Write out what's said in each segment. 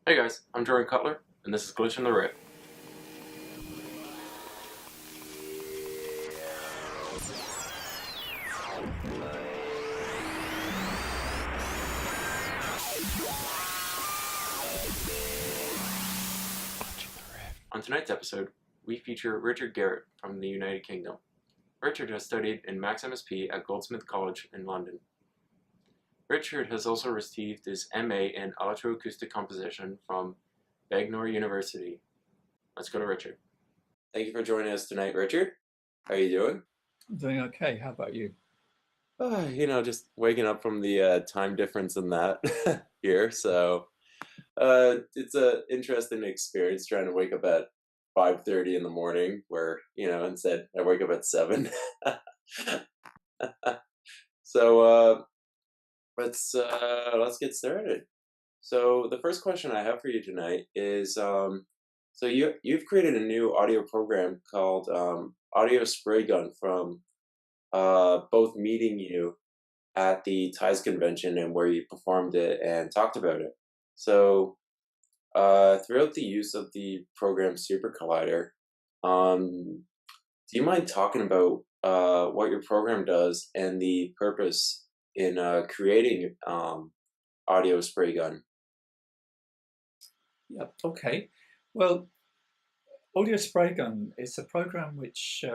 Hey guys, I'm Jordan Cutler, and this is Glitch in the Rip. On tonight's episode, we feature Richard Garrett from the United Kingdom. Richard has studied in Maximus P at Goldsmith College in London. Richard has also received his MA in Electroacoustic Composition from Bagnor University. Let's go to Richard. Thank you for joining us tonight, Richard. How are you doing? I'm doing okay. How about you? Just waking up from the time difference in that here. So it's a interesting experience trying to wake up at 5:30 in the morning, where instead I wake up at 7. So let's get started. So the first question I have for you tonight is so you've created a new audio program called Audio Spray Gun from both meeting you at the Ties convention and where you performed it and talked about it. So throughout the use of the program Super Collider, do you mind talking about what your program does and the purpose in creating Audio Spray Gun? Yep. Okay. Well, Audio Spray Gun is a program which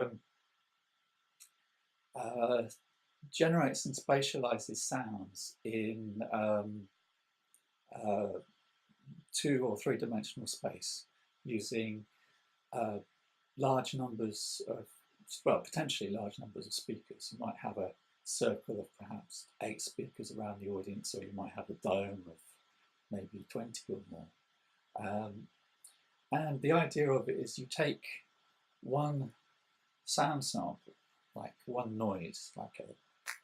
uh, generates and spatializes sounds in uh, two or three dimensional space using uh, large numbers of, well, potentially large numbers of speakers. You might have a circle of perhaps 8 speakers around the audience, or you might have a dome of maybe 20 or more. And the idea of it is you take one sound sample, like one noise, like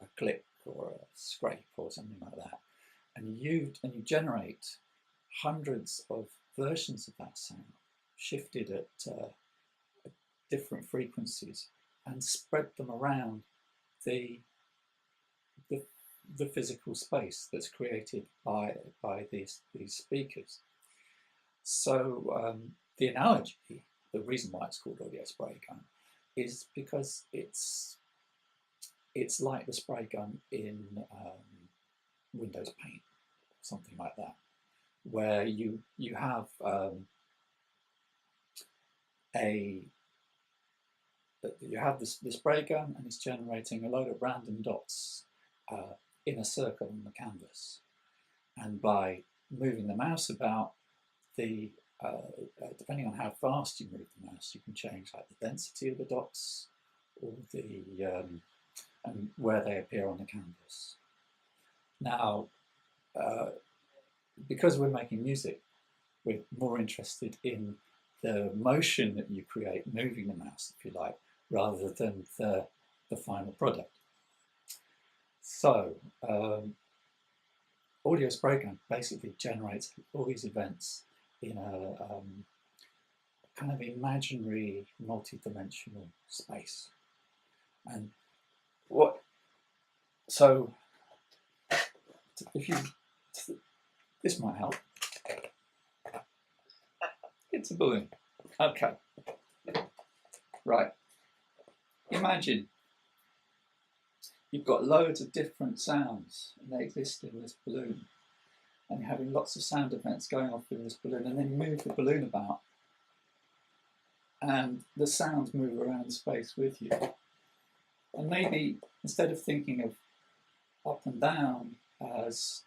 a click or a scrape or something like that, and you generate hundreds of versions of that sound, shifted at different frequencies, and spread them around the the, the physical space that's created by these speakers. So the analogy, the reason why it's called audio spray gun, is because it's like the spray gun in Windows Paint, something like that, where you have a you have the spray gun and it's generating a load of random dots in a circle on the canvas, and by moving the mouse about, the depending on how fast you move the mouse, you can change like the density of the dots or the and where they appear on the canvas. Now, uh, because we're making music, we're more interested in the motion that you create, moving the mouse, if you like, rather than the final product. So, audio spray gun basically generates all these events in a kind of imaginary, multi-dimensional space. And what? So, if you, this might help. It's a balloon. Okay. Right. Imagine you've got loads of different sounds and they exist in this balloon, and you're having lots of sound events going off in this balloon, and then you move the balloon about and the sounds move around space with you. And maybe instead of thinking of up and down as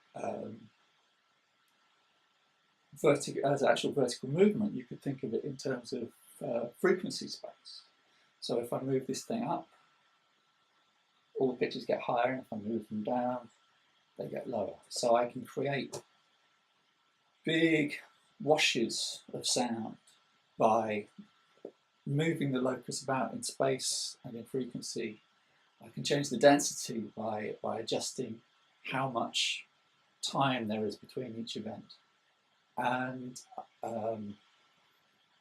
as actual vertical movement, you could think of it in terms of frequency space. So if I move this thing up, all the pitches get higher, and if I move them down, they get lower. So I can create big washes of sound by moving the locus about in space and in frequency. I can change the density by adjusting how much time there is between each event. And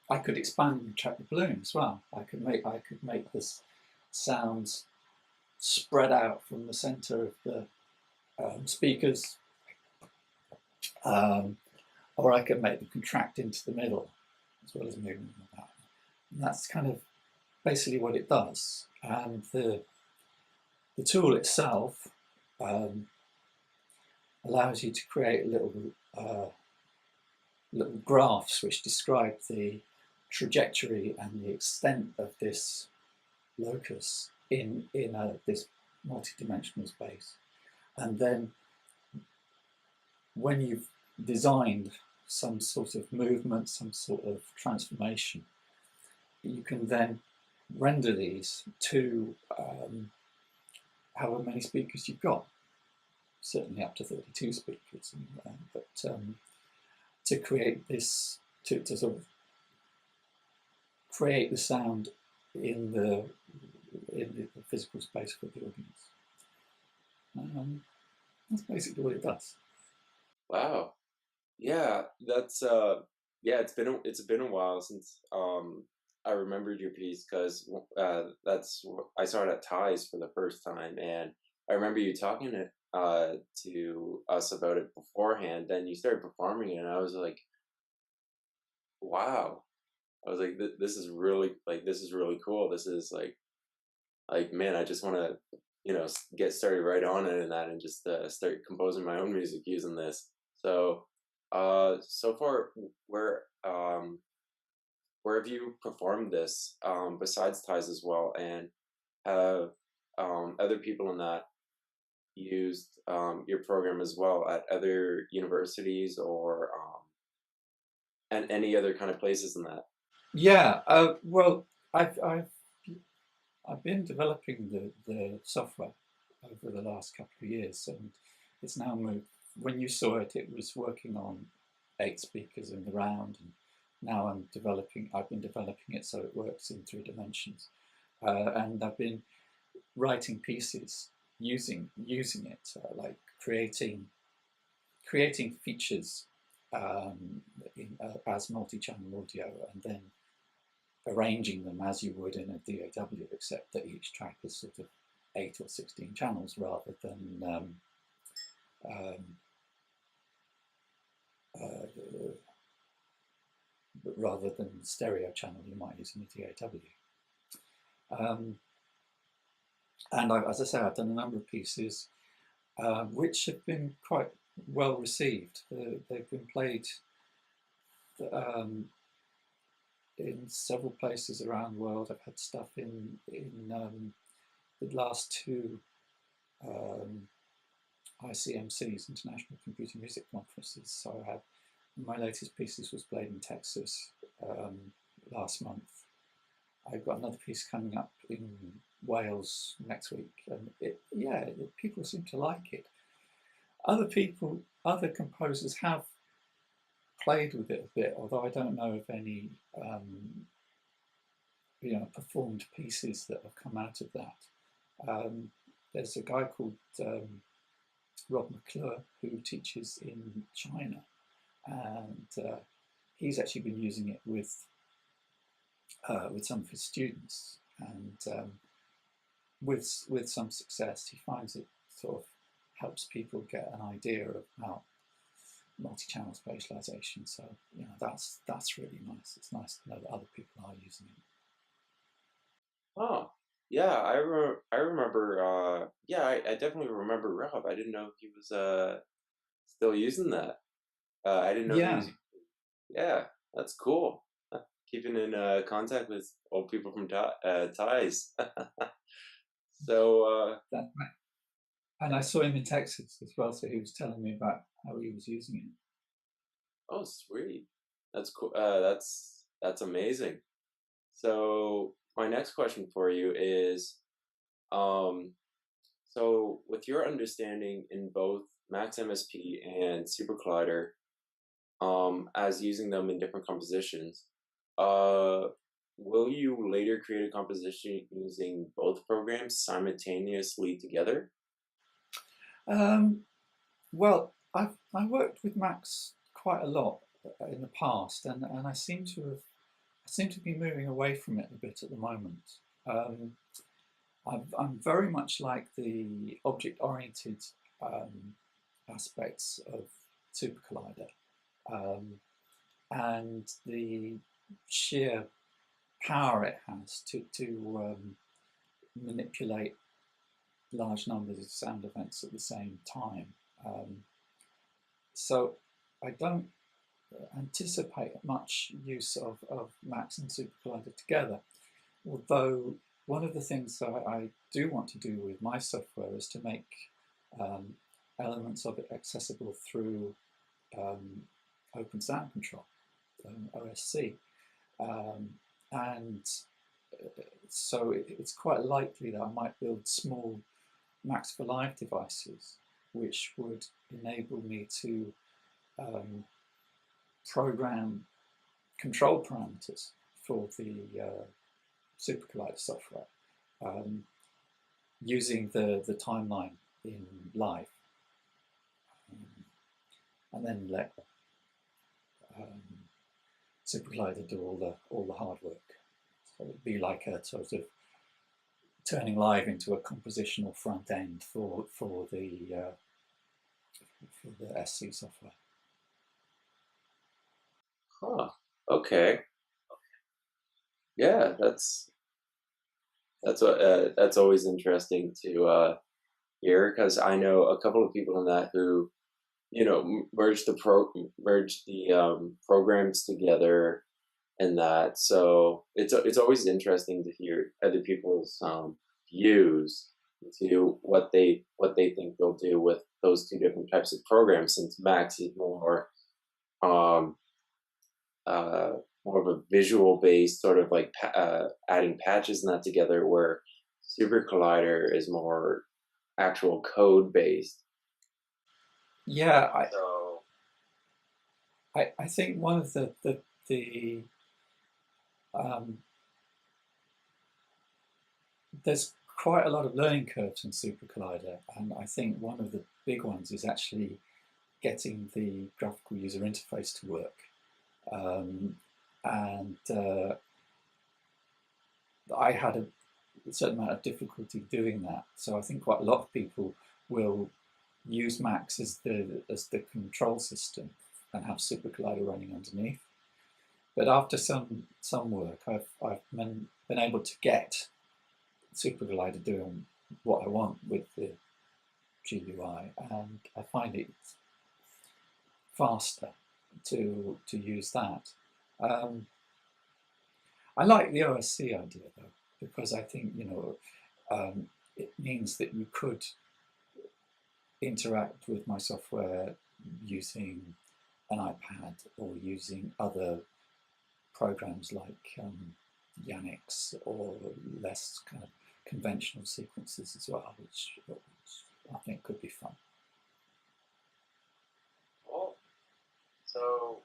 I could expand and track the balloon as well. I could make this sounds spread out from the center of the speakers, or I can make them contract into the middle as well as moving them about. And that's kind of basically what it does. And the tool itself um, allows you to create uh, little graphs which describe the trajectory and the extent of this locus in this multi-dimensional space. And then when you've designed some sort of movement, some sort of transformation, you can then render these to however many speakers you've got, certainly up to 32 speakers, but to create this, to sort of create the sound in the physical space for the audience. That's basically what it does. Wow. Yeah, that's yeah, it's been a while since I remembered your piece because I saw it at Ties for the first time, and I remember you talking to us about it beforehand. Then you started performing it, and I was like, wow. I was like, this is really this is really cool. This is man, I just want to get started right on it and that, and just start composing my own music using this. So so far, where have you performed this besides Ties as well, and have other people in that used your program as well at other universities or and any other kind of places in that? Yeah, well, I've been developing the software over the last couple of years, and it's now moved. When you saw it, it was working on 8 speakers in the round, and now I've been developing it so it works in 3 dimensions, and I've been writing pieces using it, like creating features as multi-channel audio, and then arranging them as you would in a DAW, except that each track is sort of 8 or 16 channels rather than um, uh, stereo channel you might use in a DAW. And as I say, I've done a number of pieces which have been quite well received. They've been played um, in several places around the world. I've had stuff in the last 2 um, ICMCs, International Computer Music Conferences. So I had my latest pieces was played in Texas last month. I've got another piece coming up in Wales next week, and people seem to like it. Other composers have played with it a bit, although I don't know of any performed pieces that have come out of that. There's a guy called Rob McClure who teaches in China, and he's actually been using it with some of his students, and with some success. He finds it sort of helps people get an idea about multi-channel spatialization. So that's really nice. It's nice to know that other people are using it. Oh, yeah, I remember yeah, I definitely remember Rob. I didn't know he was still using that. I didn't know he Yeah, was yeah, that's cool. Keeping in contact with old people from Ties. So that's right. And I saw him in Texas as well, so he was telling me about how he was using it. oh sweet. That's cool. That's amazing. So my next question for you is um so with your understanding in both Max MSP and Super Collider, as using them in different compositions, uh, will you later create a composition using both programs simultaneously together? Um, well, I worked with Max quite a lot in the past, and I seem to be moving away from it a bit at the moment. Um, I'm very much like the object-oriented um, aspects of Super Collider. and the sheer power it has to manipulate large numbers of sound events at the same time. So I don't anticipate much use of Max and Super Collider together, although one of the things that I do want to do with my software is to make elements of it accessible through Open Sound Control, OSC. And so it's quite likely that I might build small Max for Live devices which would enable me to program control parameters for the Super Collider software using the timeline in Live, and then let Super Collider do all the hard work. So it'd be like a sort of turning Live into a compositional front end for the SC software. Huh. Okay. Yeah, that's always interesting to hear, because I know a couple of people in that who, merge the programs together and that. So it's always interesting to hear other people's views to what they think they'll do with those two different types of programs, since Max is um uh more of a visual based, sort of like adding patches and that together, where Super Collider is more actual code based. Yeah, So I think one of the um, there's quite a lot of learning curves in Super Collider, and I think one of the big ones is actually getting the graphical user interface to work. And I had a certain amount of difficulty doing that. So I think quite a lot of people will use Max as the control system and have Super Collider running underneath. But after some work, I've been able to get Super Collider doing what I want with the GUI, and I find it faster to use that. I like the OSC idea though, because I think it means that you could interact with my software using an iPad or using other programs like Yannick's, or less kind of conventional sequences as well, which I think could be fun. cool. So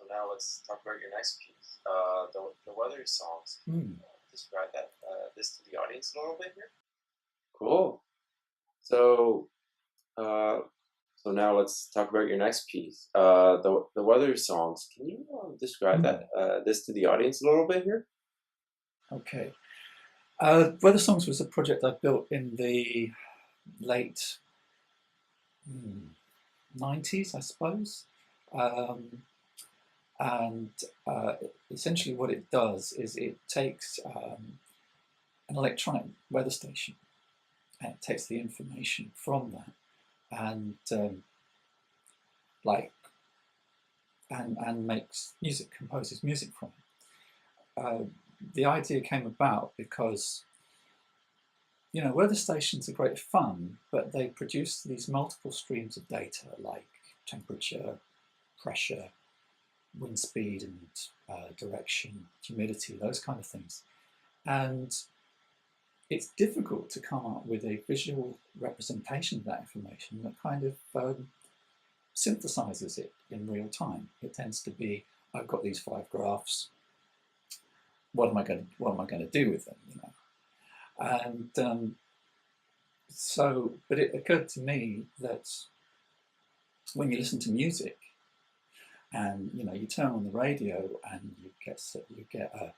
now let's talk about your next piece, the weather songs. Can you describe this to the audience a little bit here? Cool. So uh, so now let's talk about your next piece, the weather songs. Can you describe this to the audience a little bit here? Okay. Weather Songs was a project I built in the late 90s, I suppose. And essentially what it does is it takes an electronic weather station, and it takes the information from that and and makes music, composes music from it. The idea came about because weather stations are great fun, but they produce these multiple streams of data like temperature, pressure, wind speed, and direction, humidity, those kind of things. And it's difficult to come up with a visual representation of that information that kind of synthesizes it in real time. It tends to be, I've got these 5 graphs. What am I going to do with them? And but it occurred to me that when you listen to music, and you turn on the radio and you get a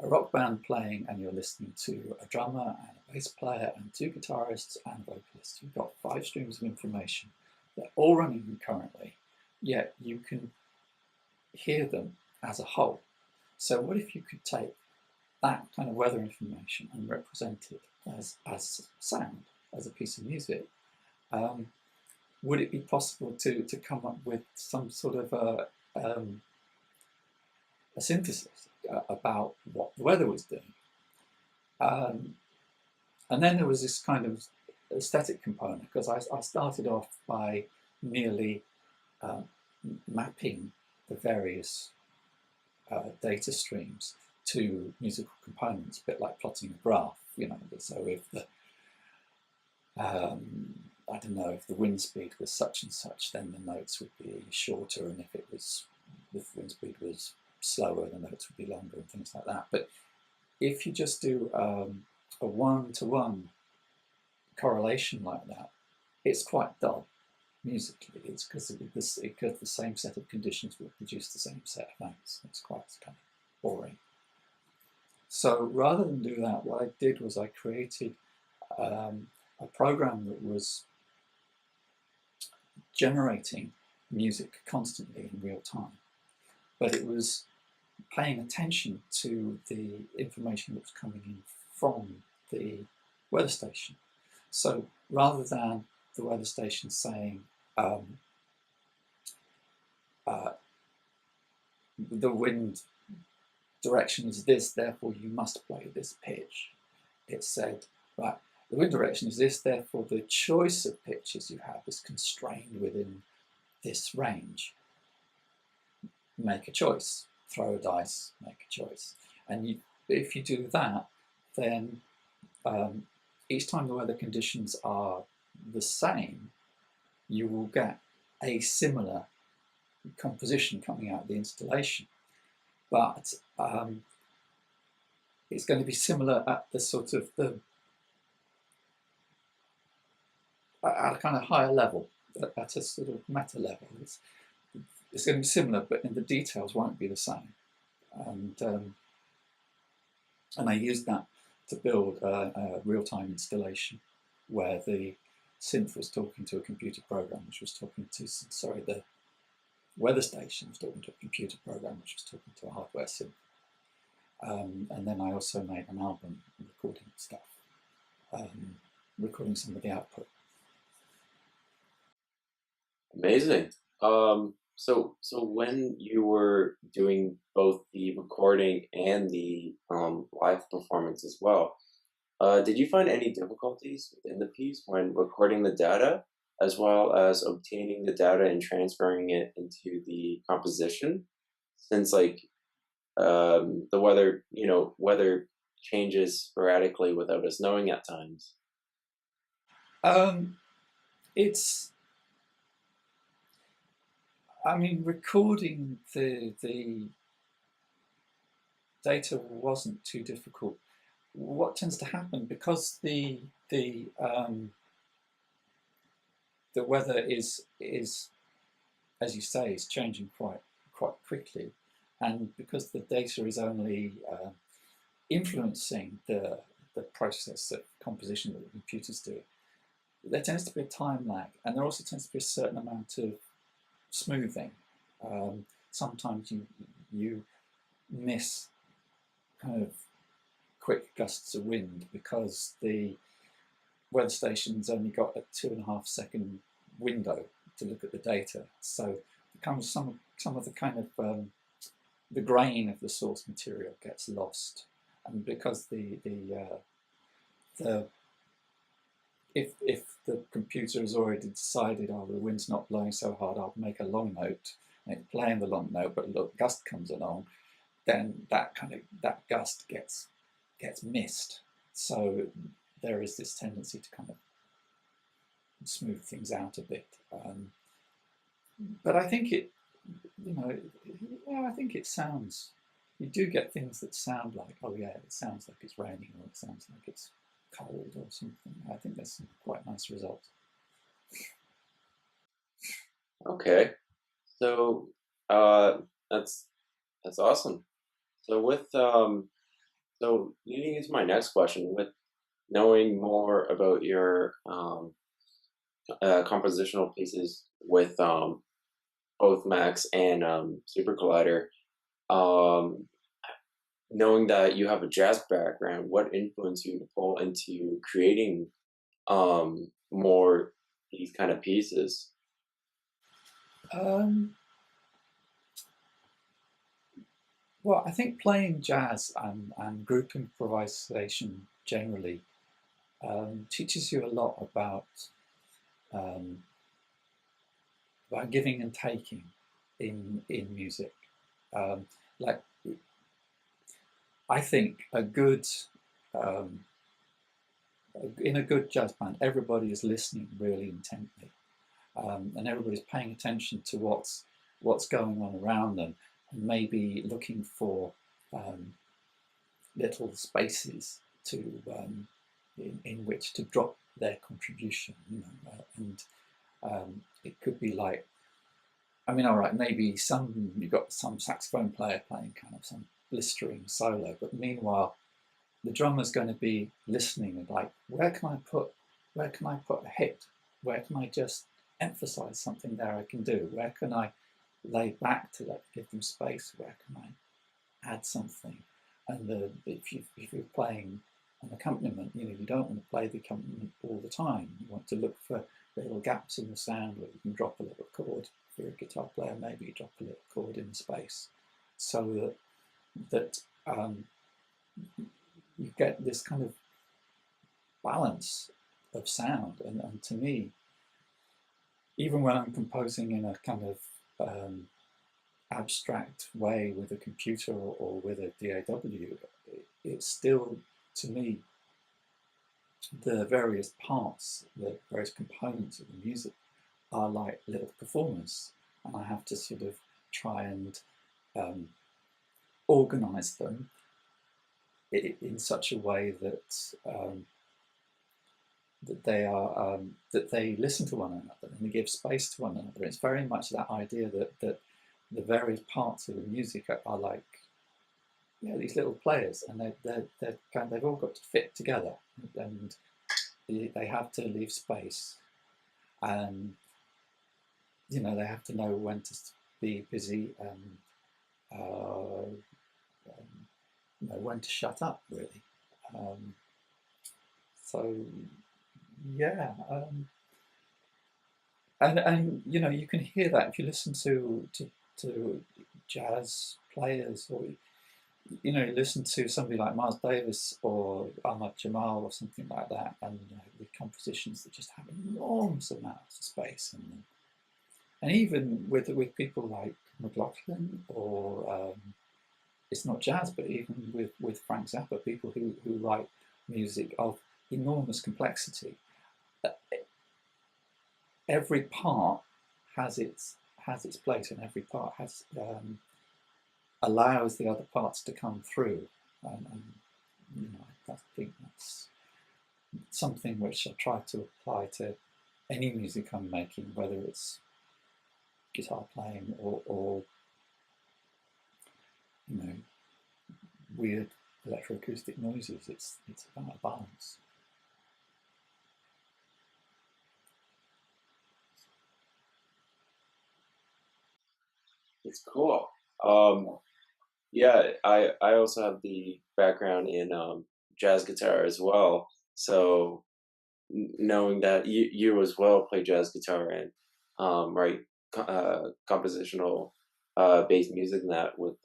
rock band playing, and you're listening to a drummer and a bass player and 2 guitarists and a vocalist. You've got 5 streams of information. They're all running concurrently, yet you can hear them as a whole. So what if you could take that kind of weather information and represent it as sound, as a piece of music? Um, would it be possible to come up with some sort of a synthesis about what the weather was doing? Um, and then there was this kind of aesthetic component, because I started off by merely uh, mapping the various data streams to musical components, a bit like plotting a graph. So if the I don't know, if the wind speed was such and such, then the notes would be shorter, and if the wind speed was slower, the notes would be longer, and things like that. But if you just do a one-to-one correlation like that, it's quite dull musically. It's because the same set of conditions will produce the same set of notes. It's quite kind of boring. So rather than do that, what I did was I created a program that was generating music constantly in real time, but it was paying attention to the information that was coming in from the weather station. So rather than the weather station saying uh, the wind direction is this, therefore you must play this pitch, it said, right, the wind direction is this, therefore the choice of pitches you have is constrained within this range. Make a choice, throw a dice, make a choice. And if you do that, then each time the weather conditions are the same, you will get a similar composition coming out of the installation. But it's going to be similar at the sort of at a kind of higher level, at a sort of meta level. It's going to be similar, but in the details won't be the same. And I used that to build a real-time installation where the synth was talking to a computer program, which was talking to, sorry, the weather station was talking to a computer program, which was talking to a hardware synth. And then I also made an album recording stuff, recording some of the output. Amazing. So when you were doing both the recording and the live performance as well, did you find any difficulties within the piece when recording the data, as well as obtaining the data and transferring it into the composition? Since like the weather changes sporadically without us knowing at times. Um, it's, I mean, recording the data wasn't too difficult. What tends to happen, because the weather is, as you say, is changing quite quickly, and because the data is only influencing the process of composition that the computers do, there tends to be a time lag, and there also tends to be a certain amount of smoothing. Sometimes you miss kind of quick gusts of wind because the weather station's only got a 2.5 second window to look at the data. So some of the kind of the grain of the source material gets lost, and because if the computer has already decided, oh, the wind's not blowing so hard, I'll make a long note, and it's playing the long note, but a gust comes along, then that gust gets missed. So there is this tendency to kind of smooth things out a bit. But I think I think it sounds. You do get things that sound like, oh yeah, it sounds like it's raining, or it sounds like it's cold or something. I think there's some quite nice results. Okay, so uh, that's that's awesome. So so leading into my next question, with knowing more about your compositional pieces with both Max and Super Collider. Um, Knowing that you have a jazz background, what influenced you to pull into creating more these kind of pieces? Um, well, I think playing jazz and group improvisation generally teaches you a lot um, about giving and taking in music. Um, like I think um, in a good jazz band, everybody is listening really intently, and everybody's paying attention to what's going on around them, and maybe looking for um, little spaces to in which to drop their contribution. And it could be like, I mean, all right, maybe you've got some saxophone player playing kind of some blistering solo, but meanwhile the drummer's going to be listening and like, where can I put a hit? Where can I just emphasize something there I can do? Where can I lay back to give them space? Where can I add something? And if you're playing an accompaniment, you don't want to play the accompaniment all the time. You want to look for little gaps in the sound where you can drop a little chord. If you're a guitar player, maybe drop a little chord in space, so that you get this kind of balance of sound. And to me, even when I'm composing in a kind of abstract way with a computer or with a DAW, it's still, to me, the various parts, the various components of the music are like little performers. And I have to sort of try and um, organize them in such a way that they listen to one another and they give space to one another. It's very much that idea that the various parts of the music are like, these little players, and they've all got to fit together, and they have to leave space, and they have to know when to be busy and when to shut up, really. Um, so yeah, and you can hear that if you listen to jazz players, or you listen to somebody like Miles Davis or Ahmad Jamal or something like that, and the compositions that just have enormous amounts of space in them. And even with people like McLaughlin, or it's not jazz, but even with Frank Zappa, people who write music of enormous complexity, uh, every part has its place, and every part has allows the other parts to come through. And I think that's something which I try to apply to any music I'm making, whether it's guitar playing or you know weird electroacoustic noises. It's about a balance. It's cool. Um, yeah, I also have the background in jazz guitar as well. So knowing that you as well play jazz guitar and write compositional based music and that with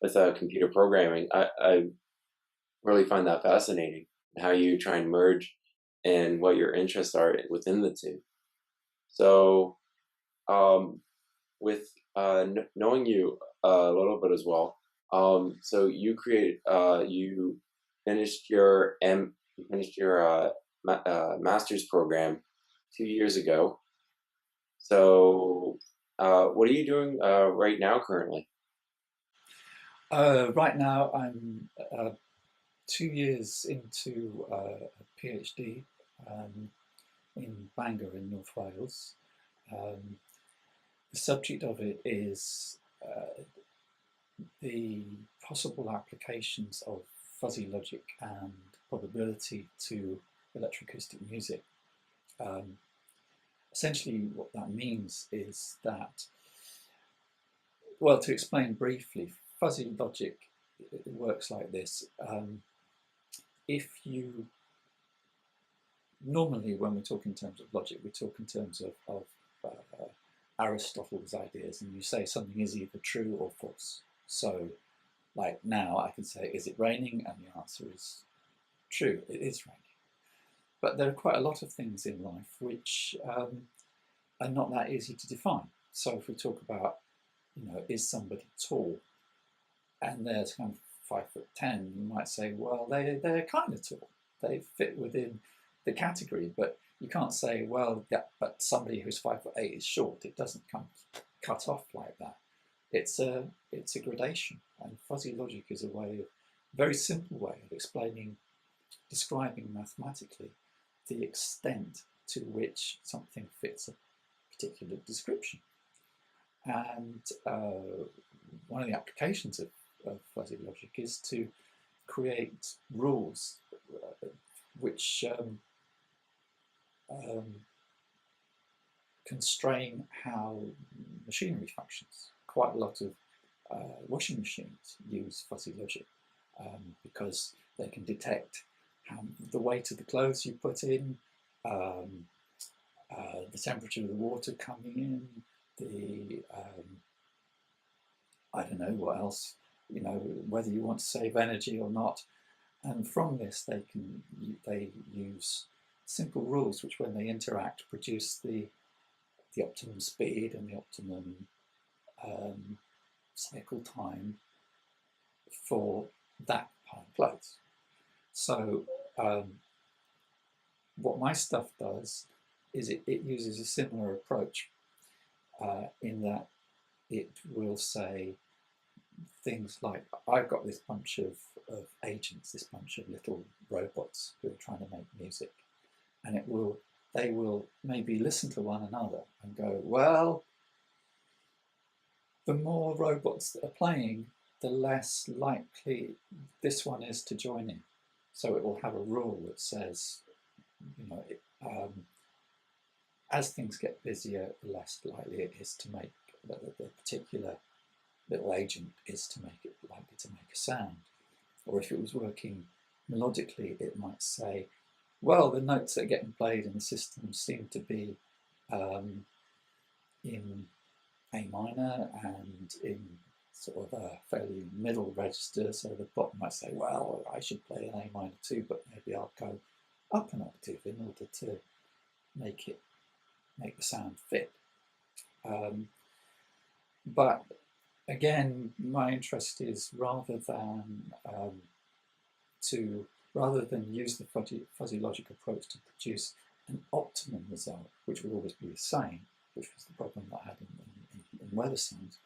with computer programming, I really find that fascinating, how you try and merge and what your interests are within the two. So um, with knowing you a little bit as well, so you finished your master's program 2 years ago. So what are you doing right now currently? Right now, I'm 2 years into a PhD um, in Bangor in North Wales. Um, the subject of it is the possible applications of fuzzy logic and probability to electroacoustic music. Um, Essentially, what that means is that, well, to explain briefly, fuzzy logic it works like this. If you normally, when we talk in terms of logic, we talk in terms of Aristotle's ideas, and you say something is either true or false. So, like now, I can say, "Is it raining?" and the answer is true. It is raining. But there are quite a lot of things in life which are not that easy to define. So, if we talk about, is somebody tall, and they're kind of 5'10", you might say, well, they're kind of tall. They fit within the category, but you can't say, well, yeah, but somebody who's 5'8" is short. It doesn't come cut off like that. It's a gradation, and fuzzy logic is a very simple way of describing mathematically the extent to which something fits a particular description. And one of the applications of fuzzy logic is to create rules which constrain how machinery functions. Quite a lot of washing machines use fuzzy logic because they can detect the weight of the clothes you put in, the temperature of the water coming in, the I don't know what else, whether you want to save energy or not. And from this, they use simple rules which, when they interact, produce the optimum speed and the optimum cycle time for that part of clothes. So what my stuff does is it uses a similar approach in that it will say things like, I've got this bunch of agents, this bunch of little robots who are trying to make music, and they will maybe listen to one another and go, well, the more robots that are playing, the less likely this one is to join in. So it will have a rule that says, as things get busier, the less likely it is to make the particular little agent is to make it likely to make a sound. Or if it was working melodically, it might say, well, the notes that are getting played in the system seem to be in A minor and in sort of a fairly middle register. So the bot might say, well, I should play an A minor too, but maybe I'll go up an octave in order to make the sound fit. But again, my interest is rather than use the fuzzy logic approach to produce an optimum result, which will always be the same, which was the problem that I had in weather sounds,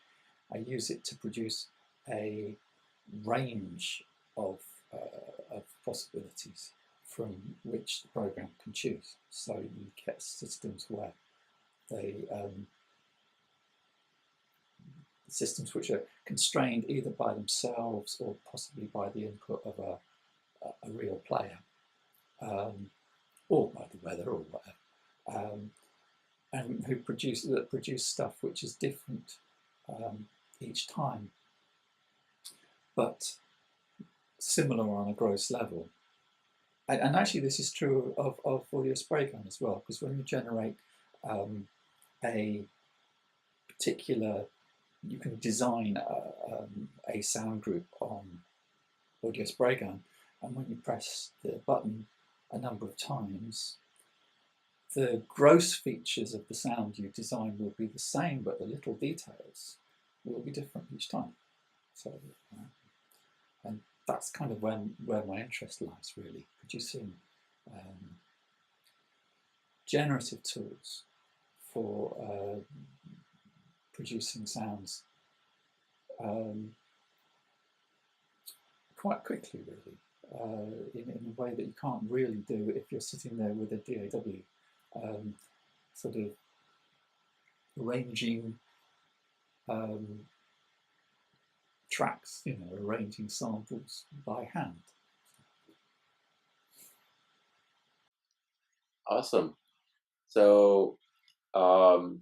I use it to produce a range of possibilities from which the program can choose. So you get systems where systems which are constrained either by themselves or possibly by the input of a real player, or by the weather or whatever, and who produce stuff which is different each time, but similar on a gross level. And actually, this is true of audio spray gun as well, because when you generate a particular, you can design a sound group on audio spray gun, and when you press the button a number of times, the gross features of the sound you design will be the same, but the little details will be different each time. So, and that's kind of where my interest lies, really, producing generative tools for producing sounds quite quickly, really, in a way that you can't really do if you're sitting there with a DAW, sort of arranging tracks, arranging samples by hand. Awesome. So Um,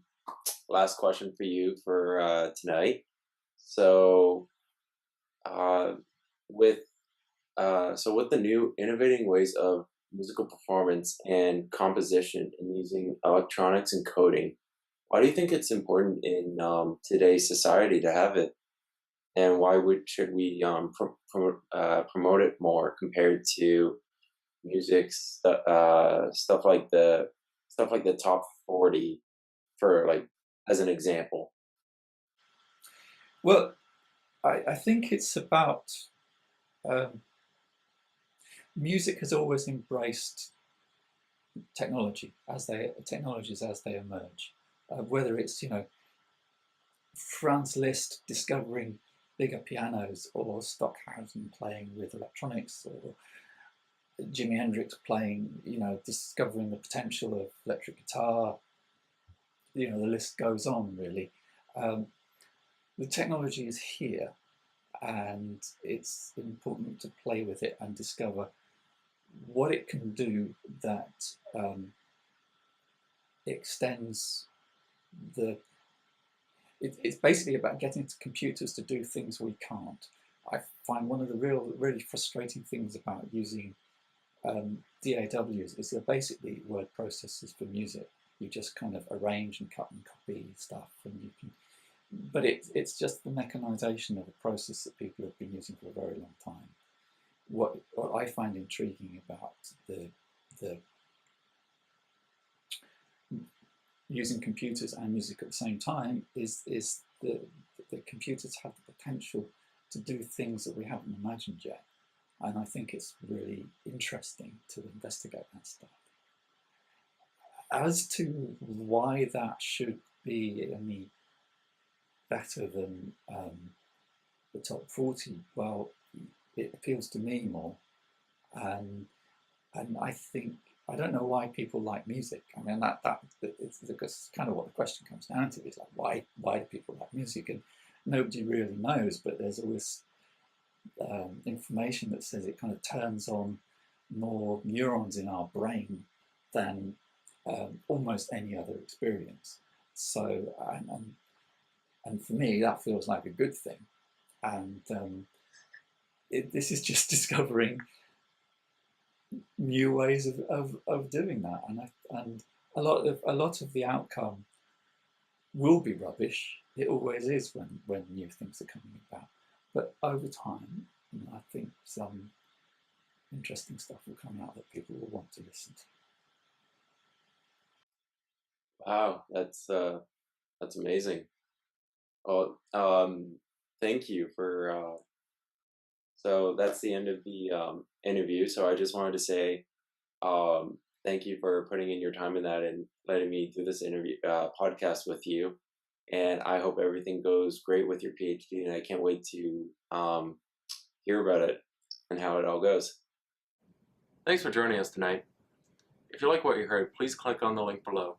last question for you for tonight. So, uh, with with the new innovating ways of musical performance and composition and using electronics and coding, why do you think it's important in today's society to have it? And why should we promote it more compared to stuff like the top 40 for like as an example? Well, I think it's about um, music has always embraced technologies as they emerge. Whether it's Franz Liszt discovering bigger pianos, or Stockhausen playing with electronics, or Jimi Hendrix playing, discovering the potential of electric guitar. The list goes on really. Um, the technology is here, and it's important to play with it and discover what it can do that extends the. It's basically about getting computers to do things we can't. I find one of the really frustrating things about using DAWs is they're basically word processors for music. You just kind of arrange and cut and copy stuff, and you can. But it's just the mechanization of a process that people have been using for a very long time. What I find intriguing about the using computers and music at the same time is the computers have the potential to do things that we haven't imagined yet, and I think it's really interesting to investigate that stuff. As to why that should be any better than the top 40, well, it appeals to me more, and I think I don't know why people like music. I mean, it's kind of what the question comes down to. Is like why do people like music? And nobody really knows, but there's always information that says it kind of turns on more neurons in our brain than almost any other experience. So, and for me, that feels like a good thing. And this is just discovering new ways of doing that, and a lot of the outcome will be rubbish. It always is when new things are coming about. But over time, I think some interesting stuff will come out that people will want to listen to. Wow, that's amazing. Oh, thank you for so that's the end of the interview. So I just wanted to say thank you for putting in your time in that and letting me do this interview podcast with you. And I hope everything goes great with your PhD. And I can't wait to hear about it and how it all goes. Thanks for joining us tonight. If you like what you heard, please click on the link below.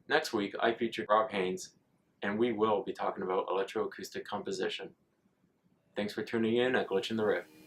Next week, I feature Rob Haynes, and we will be talking about electroacoustic composition. Thanks for tuning in at Glitch in the Riff.